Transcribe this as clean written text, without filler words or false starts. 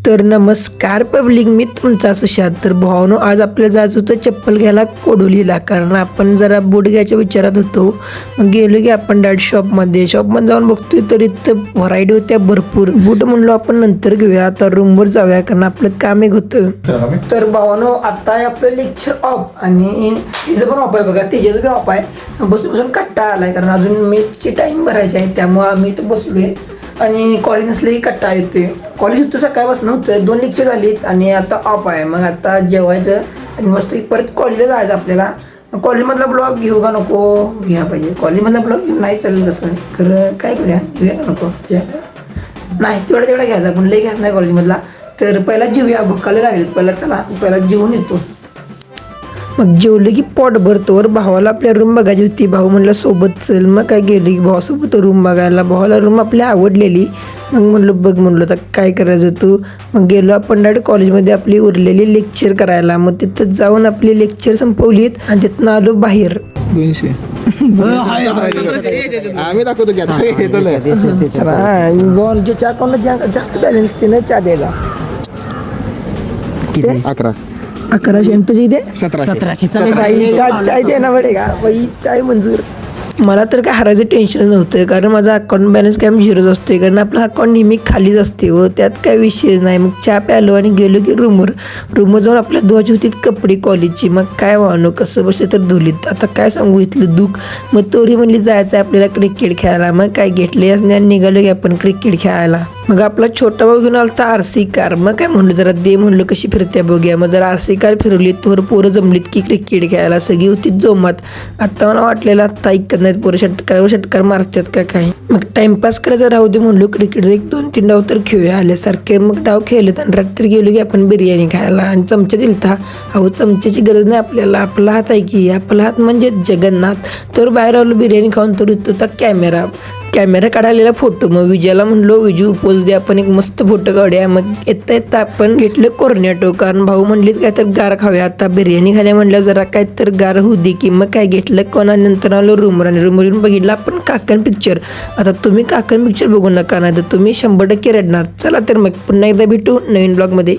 तर नमस्कार पब्लिक, मी तुमचा सुशांत. तर भावानो, आज आपल्याला जायचं होतं चप्पल घ्यायला कोडोलीला, कारण आपण जरा बूट घ्यायच्या विचारात होतो. मग गेलो की आपण डायरेक्ट शॉपमध्ये जाऊन बघतोय तर इथं व्हरायटी होत्या भरपूर. बूट म्हणलो आपण नंतर घेऊया, आता रूमवर जाऊया कारण आपलं काम एक होतं. तर भावानो, आता आहे आपलं लेक्चर ऑफ आणि तिचं पण ऑफ आहे बघा, तिच्याचं बी ऑफ आहे. बसून कट्टा आलाय कारण अजून मेसची टाईम भरायची आहे, त्यामुळं आम्ही इथं बसलोय. आणि कॉलेज नसलेही कट्टा येते. कॉलेज होतं सकाळपासून होतं, 2 लेक्चर झालीत आणि आता ऑफ आहे. मग आता जेवायचं आणि मस्त परत कॉलेजला जायचं आपल्याला. कॉलेजमधला ब्लॉग घेऊ का नको? घ्या पाहिजे. कॉलेजमधला ब्लॉग घेऊन नाही चालेल कसं, खरं काय करूया, घेऊया का नको? नाही, तेवढा घ्यायचा, पण लई घ्यायचा नाही कॉलेजमधला. तर पहिला जेवूया, भुकाला लागेल. पहिला जेवून येतो. मग जेवलं की पोट भरतोवर भावाला आपल्या रूम बघायची होती. भाऊ म्हणलं सोबत चल. मग काय गेली की भावासोबत रूम बघायला. भावाला रूम आपल्या आवडलेली. मग म्हणलं बघ, म्हणलं तर काय करायचं तू. मग गेलो आपण डायरेक्ट कॉलेजमध्ये आपली उरलेली लेक्चर करायला. मग तिथं जाऊन आपली लेक्चर संपवलीत आणि तिथनं आलो बाहेर. 200 आम्ही दाखवतो की आता हे ज्याच्या अकाउंटला जास्त बॅलन्स ते ना चहा द्यायला. 1100 तुझी इथे 1700 चाय दे ना बडे का बाई, चाय मंजूर. मला तर काय हरायचं टेन्शन नव्हतं, कारण माझा अकाउंट बॅलन्स काय झिरोच असते, कारण आपलं अकाउंट नेहमी खालीच असते व त्यात काय विषय नाही. मग चहा प्यालो आणि गेलो की रूमवर जाऊन आपल्या धुवायची होती कपडे कॉलेजची. मग काय वाहनो कसं बसले तर धुलीत. आता काय सांगू इथलं दुःख. मग तोरी म्हणली जायचं आहे आपल्याला क्रिकेट खेळायला. मग काय घेतले आणि निघालो की आपण क्रिकेट खेळायला. मग आपला छोटा भाऊ घेऊन आला तर RC कार. मग काय म्हणलं जरा दे, म्हणलं कशी फिरत्या बघूया. मग जरा RC कार फिरवली, थोडं पोरं जमलीत की क्रिकेट खेळायला. सगळी होती जोमात. आता मला वाटलेलं आता ऐकत नाहीत पोरं, षटकार मारतात का काय. मग टाइमपास करायचं राहू दे म्हणलो, क्रिकेटचं 1-2-3 डाव तर खेळूया आल्यासारखे. मग डाव खेळलेत आणि रात्री गेलो की आपण बिर्याणी खायला आणि चमचा दिलता. अहो चमच्याची गरज नाही आपल्याला, आपला हात आहे की, आपला हात म्हणजे जगन्नाथ. तर बाहेर आलो बिर्याणी खाऊन, तर होता कॅमेरा काढायला फोटो. मग विजयाला म्हणलो, विजू पोज दे, आपण एक मस्त फोटो काढूया. मग येता आपण घेतलं कोर्नेटो, कारण भाऊ म्हणलीत काय तर गार खाऊया. आता बिर्याणी खाल्या म्हणलं जरा काय तर गार होऊ दे की. मग काय घेतलं कोणानंतर आलो रूमवर आणि रूमवर येऊन बघितलं आपण काकण पिक्चर. आता तुम्ही काकण पिक्चर बघू नका, नाही तर तुम्ही 100% रडणार. चला तर मग पुन्हा एकदा भेटू नवीन ब्लॉगमध्ये.